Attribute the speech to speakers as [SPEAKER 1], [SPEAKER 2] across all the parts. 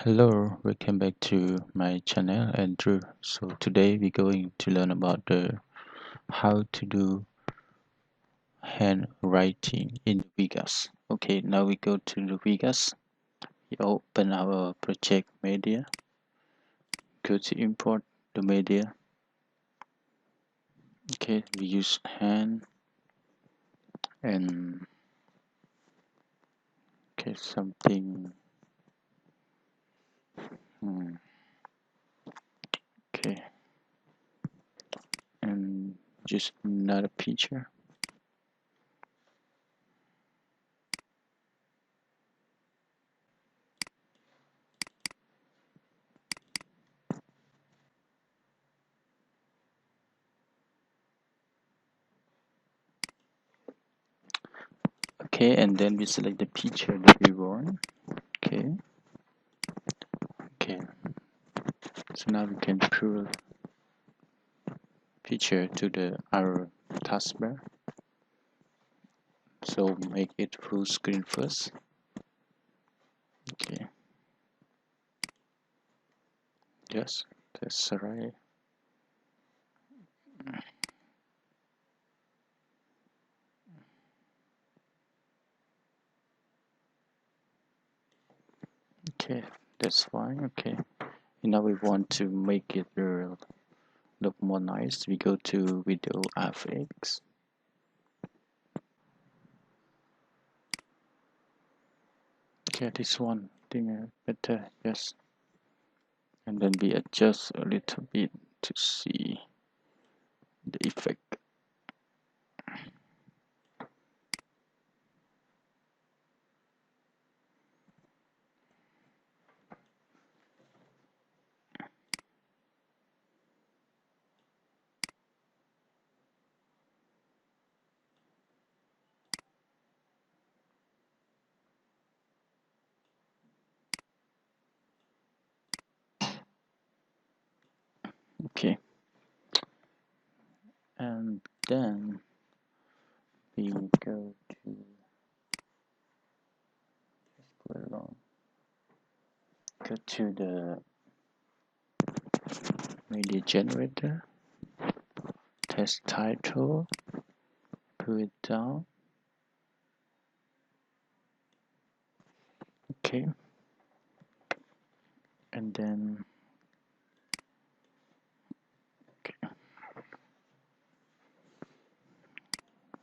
[SPEAKER 1] Hello, welcome back to my channel Andrew. So today we're going to learn about the how to do handwriting in Vegas. Okay, now we go to the Vegas. We open our project media. Go to import the media. Okay, we use hand and okay something. Okay, and just another picture. Okay, and then we select the picture that we want. Okay. So now we can pull picture to the our taskbar. So make it full screen first. Okay. Yes, that's right. Okay, that's fine. Okay. And now we want to make it look more nice. We go to video FX. Okay, this one thing better. Yes. And then we adjust a little bit to see the effect. Okay. And then we go to go to the media generator, test title, put it down. Okay, and then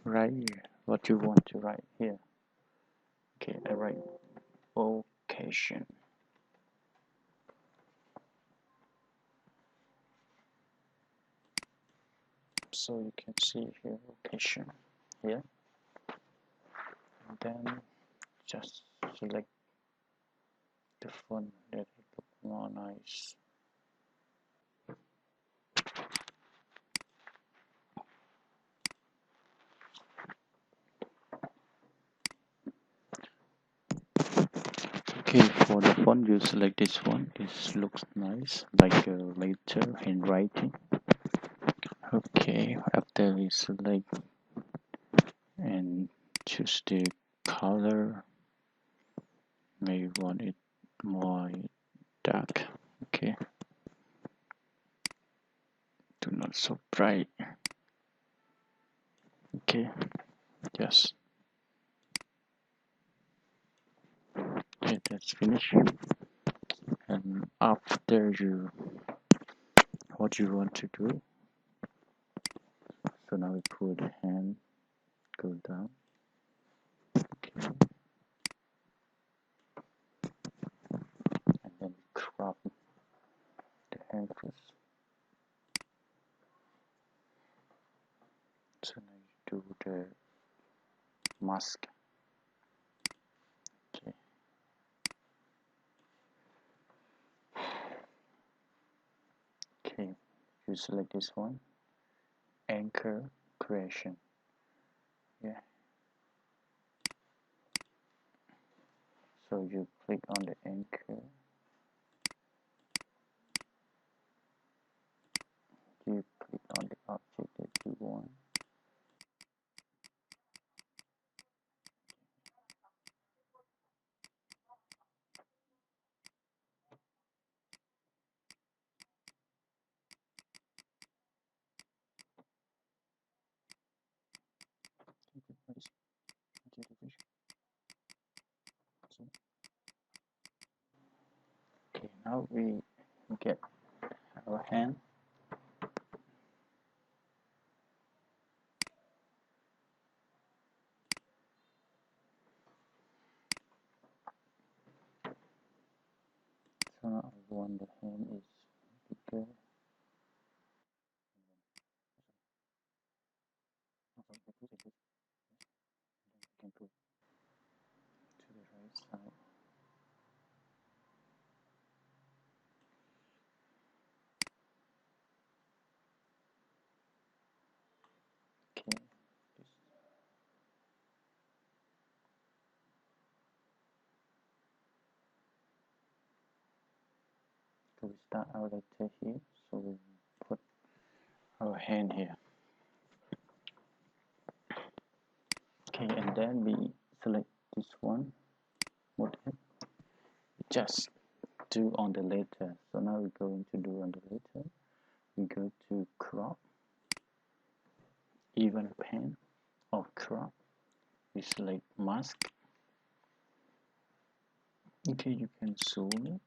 [SPEAKER 1] write here what you want to write here. Okay, I write occasion. So you can see here occasion here, and then just select the font that it look more nice. Okay, for the font you select this one. This looks nice, like a later handwriting. Okay, after we select and choose the color, maybe want it more dark. Okay, do not so bright. Okay, yes. Okay, that's finished. And after you what you want to do, so now we put the hand go down. Okay, and then crop the hand first. So now you do the mask. Okay. Okay, you select this one, anchor creation. Yeah. So you click on the anchor. You click on the object that you want. now we get our hand. So now I want the hand is bigger. We can put to the right side. Okay. So we start our letter here. So we put our hand here. Okay, and then we select this one. What just do on the letter. So now we're going to do on the letter. We go to crop, even pen or crop. We select mask. Okay, you can zoom it.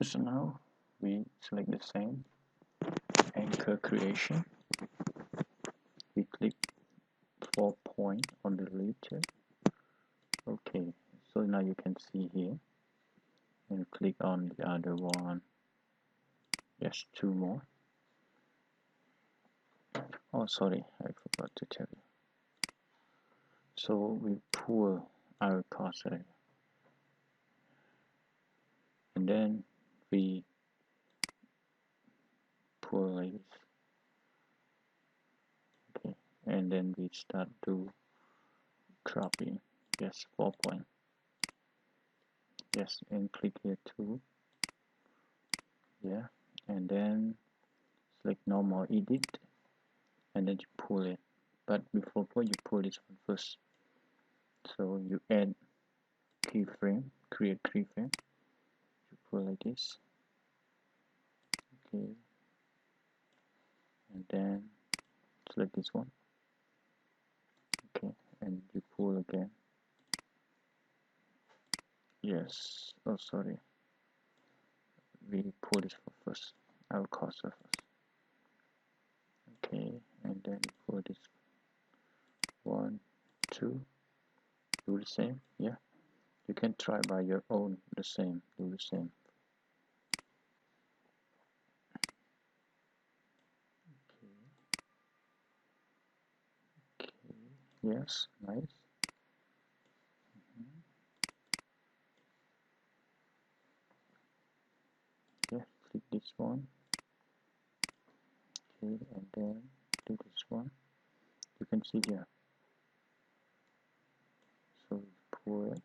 [SPEAKER 1] So now we select the same anchor creation. We click 4 point on the letter. Okay, so now you can see here. And click on the other one. Yes, 2 more. Oh, sorry, I forgot to tell you. So we pull our cursor, and then we pull like this. Okay, and then we start to cropping. Yes, 4 point. Yes, and click here too. Yeah, and then select normal edit, and then you pull it. But before you pull this one first. So you add keyframe, create keyframe. You pull like this. Okay, and then select this one. Okay, and you pull again. Yes, oh sorry, we pull this first, our cursor first. Okay, and then pull this 1, 2, do the same. Yeah, you can try by your own, the same, do the same. Okay, yes, nice. Yeah, click this one. Okay, and then do this one. You can see here. So pull it.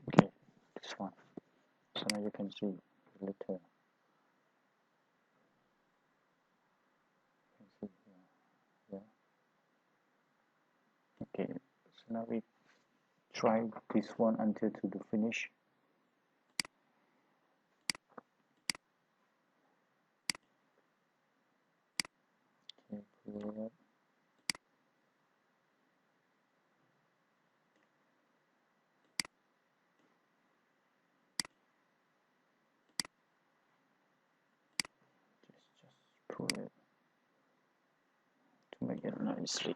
[SPEAKER 1] Okay, this one. So now you can see the letter. You can see here. Yeah. Okay, so now we try this one until to the finish. Okay, pull it. Just pull it to make it nicely.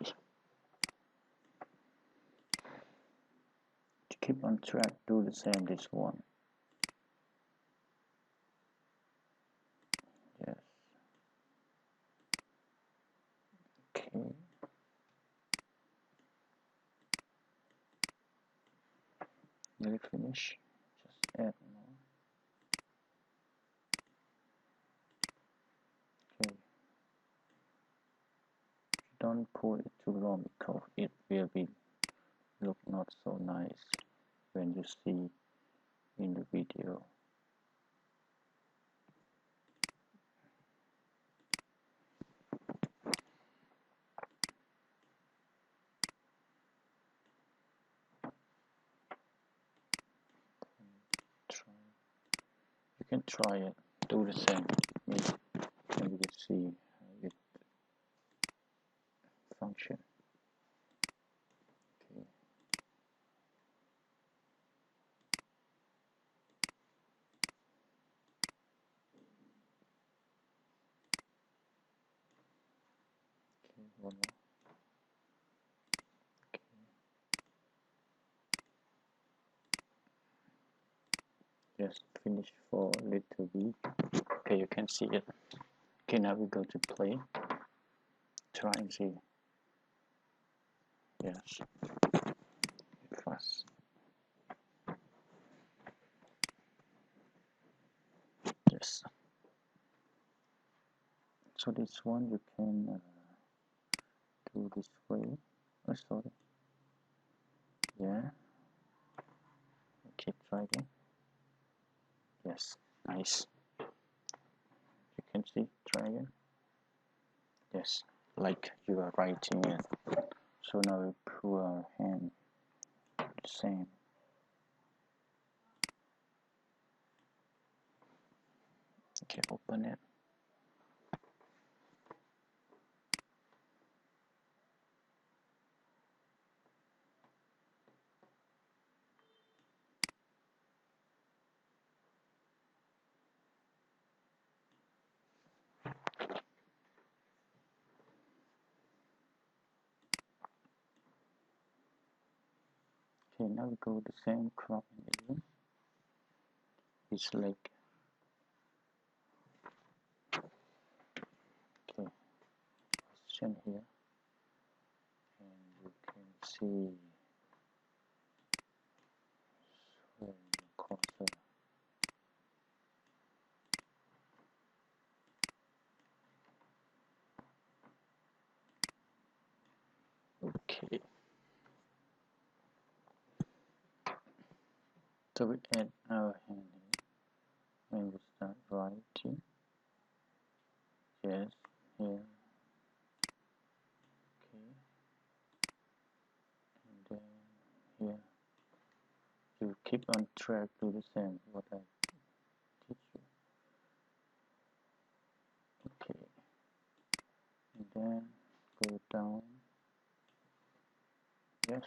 [SPEAKER 1] To keep on track, do the same this one. Yes. Okay. Nearly finish. Just add more. Okay. Don't pull it too long because it will be look not so nice when you see in the video. You can try it, do the same, and you can see how it function. one more. Okay. Just finish for little bit. Okay, you can see it. Okay, now we go to play. Try and see. Yes. Fast. Yes. So this one you can do this way. Oh, sorry. Yeah. Okay, try again. Yes, nice. You can see. Try again. Yes, like you are writing it. So now we put our hand the same. Okay, open it. Okay, now we go the same crop again. It's like okay, position here, and you can see cursor. Okay, so we add our hand here, and we start writing. Yes, here. Okay, and then here. You keep on track, do the same what I teach you. Okay, and then go down. Yes.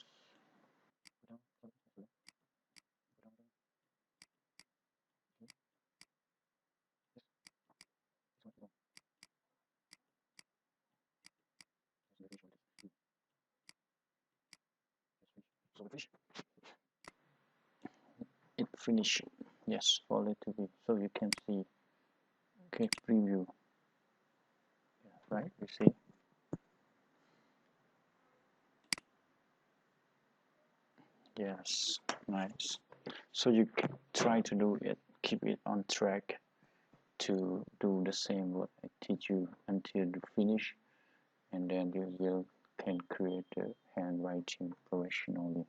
[SPEAKER 1] Go down. Go down. Go down. Okay. Yes. This one. Yes, very short. So we finish. It finished. Yes, for it to be. So you can see. Okay, preview. Yeah, right, you see. Yes, nice. So you try to do it, keep it on track to do the same what I teach you until you finish, and then you will can create the handwriting professionally.